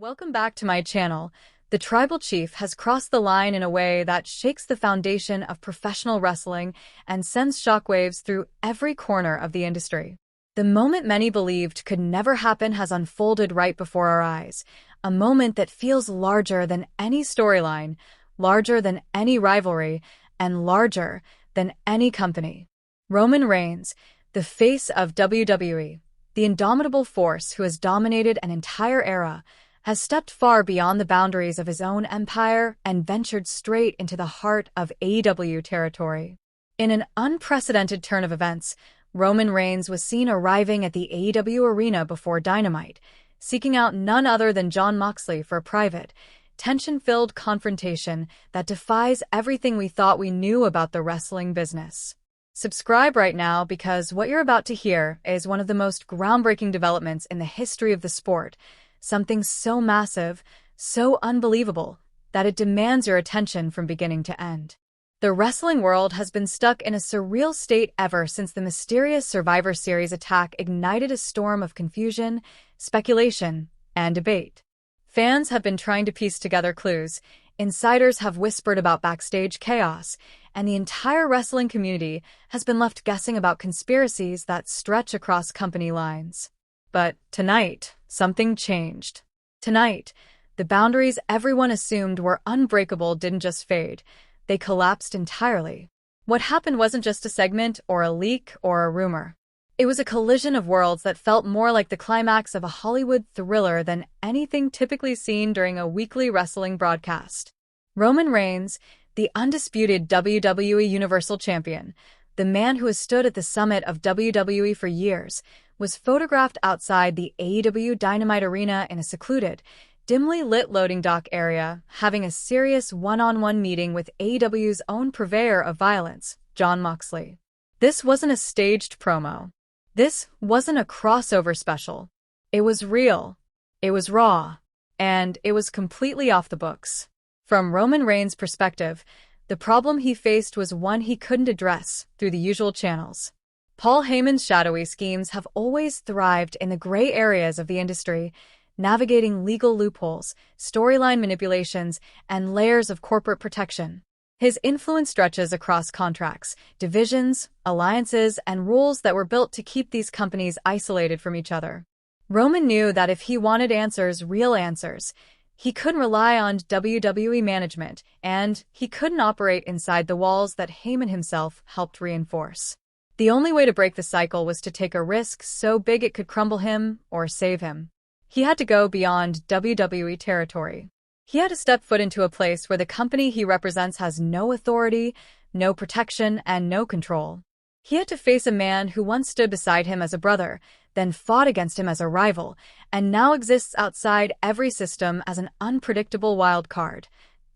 Welcome back to my channel. The tribal chief has crossed the line in a way that shakes the foundation of professional wrestling and sends shockwaves through every corner of the industry. The moment many believed could never happen has unfolded right before our eyes, a moment that feels larger than any storyline, larger than any rivalry, and larger than any company. Roman Reigns, the face of WWE, the indomitable force who has dominated an entire era, has stepped far beyond the boundaries of his own empire and ventured straight into the heart of AEW territory. In an unprecedented turn of events, Roman Reigns was seen arriving at the AEW arena before Dynamite, seeking out none other than Jon Moxley for a private, tension-filled confrontation that defies everything we thought we knew about the wrestling business. Subscribe right now because what you're about to hear is one of the most groundbreaking developments in the history of the sport, something so massive, so unbelievable, that it demands your attention from beginning to end. The wrestling world has been stuck in a surreal state ever since the mysterious Survivor Series attack ignited a storm of confusion, speculation, and debate. Fans have been trying to piece together clues, insiders have whispered about backstage chaos, and the entire wrestling community has been left guessing about conspiracies that stretch across company lines. But tonight, something changed. Tonight, the boundaries everyone assumed were unbreakable didn't just fade, they collapsed entirely. What happened wasn't just a segment or a leak or a rumor. It was a collision of worlds that felt more like the climax of a Hollywood thriller than anything typically seen during a weekly wrestling broadcast. Roman Reigns, the undisputed WWE Universal Champion, the man who has stood at the summit of WWE for years, was photographed outside the AEW Dynamite arena in a secluded, dimly lit loading dock area, having a serious one-on-one meeting with AEW's own purveyor of violence, Jon Moxley. This wasn't a staged promo. This wasn't a crossover special. It was real. It was raw. And it was completely off the books. From Roman Reigns' perspective, the problem he faced was one he couldn't address through the usual channels. Paul Heyman's shadowy schemes have always thrived in the gray areas of the industry, navigating legal loopholes, storyline manipulations, and layers of corporate protection. His influence stretches across contracts, divisions, alliances, and rules that were built to keep these companies isolated from each other. Roman knew that if he wanted answers, real answers, he couldn't rely on WWE management, and he couldn't operate inside the walls that Heyman himself helped reinforce. The only way to break the cycle was to take a risk so big it could crumble him or save him. He had to go beyond WWE territory. He had to step foot into a place where the company he represents has no authority, no protection, and no control. He had to face a man who once stood beside him as a brother, then fought against him as a rival, and now exists outside every system as an unpredictable wild card,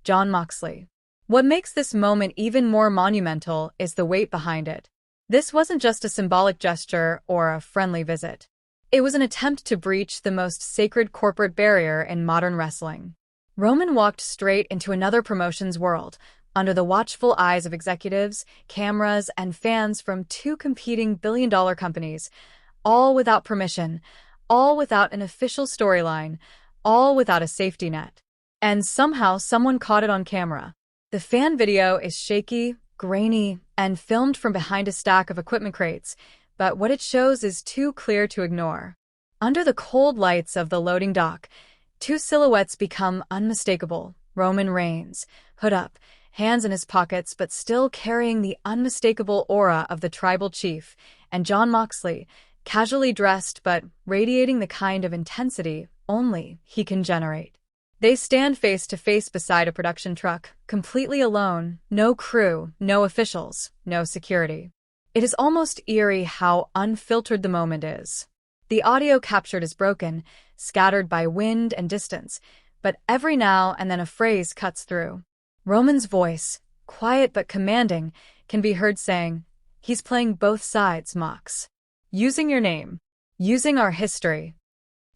Jon Moxley. What makes this moment even more monumental is the weight behind it. This wasn't just a symbolic gesture or a friendly visit. It was an attempt to breach the most sacred corporate barrier in modern wrestling. Roman walked straight into another promotion's world, under the watchful eyes of executives, cameras, and fans from two competing billion-dollar companies, all without permission, all without an official storyline, all without a safety net. And somehow someone caught it on camera. The fan video is shaky, grainy, and filmed from behind a stack of equipment crates, but what it shows is too clear to ignore. Under the cold lights of the loading dock, two silhouettes become unmistakable. Roman Reigns, hood up, hands in his pockets but still carrying the unmistakable aura of the tribal chief, and Jon Moxley, casually dressed but radiating the kind of intensity only he can generate. They stand face to face beside a production truck, completely alone, no crew, no officials, no security. It is almost eerie how unfiltered the moment is. The audio captured is broken, scattered by wind and distance, but every now and then a phrase cuts through. Roman's voice, quiet but commanding, can be heard saying, "He's playing both sides, Mox. Using your name. Using our history."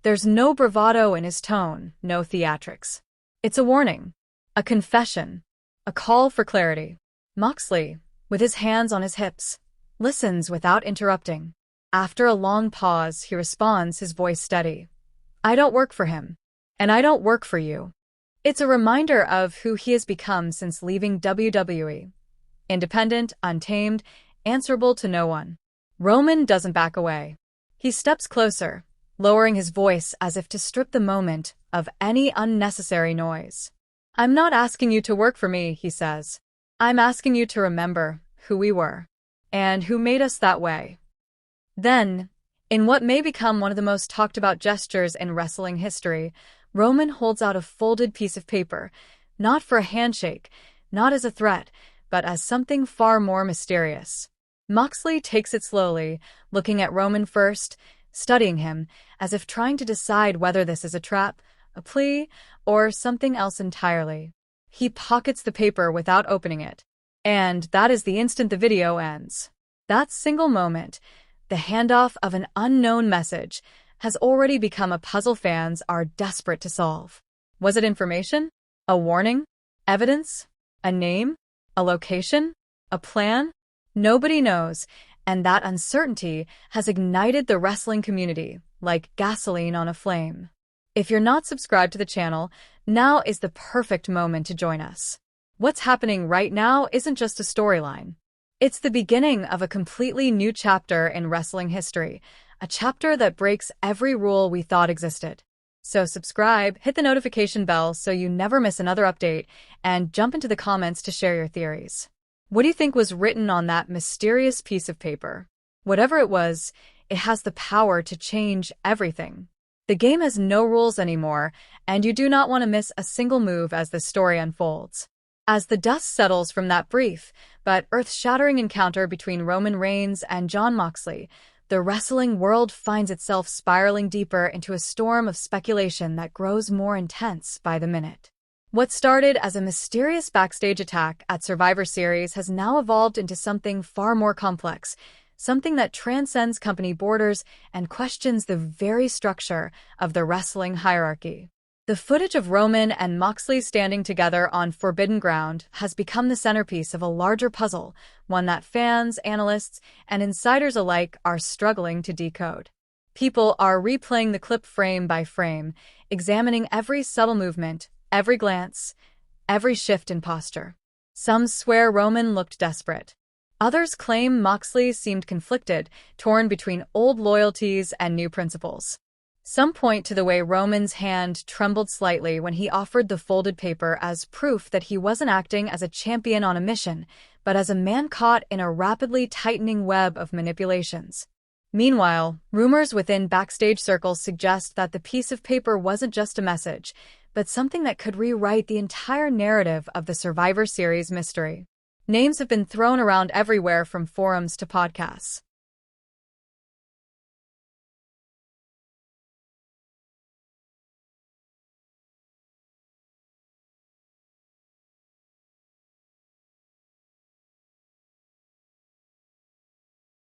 There's no bravado in his tone, no theatrics. It's a warning, a confession, a call for clarity. Moxley, with his hands on his hips, listens without interrupting. After a long pause, he responds, his voice steady. "I don't work for him. and I don't work for you. It's a reminder of who he has become since leaving WWE. Independent, untamed, answerable to no one. Roman doesn't back away. He steps closer, lowering his voice as if to strip the moment of any unnecessary noise. I'm not asking you to work for me, he says. I'm asking you to remember who we were, and who made us that way. Then, in what may become one of the most talked about gestures in wrestling history, Roman holds out a folded piece of paper, not for a handshake, not as a threat, but as something far more mysterious. Moxley takes it slowly, looking at Roman first, studying him, as if trying to decide whether this is a trap, a plea, or something else entirely. He pockets the paper without opening it. And that is the instant the video ends. That single moment, the handoff of an unknown message, has already become a puzzle fans are desperate to solve. Was it information? A warning? Evidence? A name? A location? A plan? Nobody knows, and that uncertainty has ignited the wrestling community like gasoline on a flame. If you're not subscribed to the channel, now is the perfect moment to join us. What's happening right now isn't just a storyline. It's the beginning of a completely new chapter in wrestling history, a chapter that breaks every rule we thought existed. So subscribe, hit the notification bell so you never miss another update, and jump into the comments to share your theories. What do you think was written on that mysterious piece of paper? Whatever it was, it has the power to change everything. The game has no rules anymore, and you do not want to miss a single move as the story unfolds. As the dust settles from that brief but earth-shattering encounter between Roman Reigns and Jon Moxley, the wrestling world finds itself spiraling deeper into a storm of speculation that grows more intense by the minute. What started as a mysterious backstage attack at Survivor Series has now evolved into something far more complex, something that transcends company borders and questions the very structure of the wrestling hierarchy. The footage of Roman and Moxley standing together on forbidden ground has become the centerpiece of a larger puzzle, one that fans, analysts, and insiders alike are struggling to decode. People are replaying the clip frame by frame, examining every subtle movement, every glance, every shift in posture. Some swear Roman looked desperate. Others claim Moxley seemed conflicted, torn between old loyalties and new principles. Some point to the way Roman's hand trembled slightly when he offered the folded paper as proof that he wasn't acting as a champion on a mission, but as a man caught in a rapidly tightening web of manipulations. Meanwhile, rumors within backstage circles suggest that the piece of paper wasn't just a message, but something that could rewrite the entire narrative of the Survivor Series mystery. Names have been thrown around everywhere from forums to podcasts.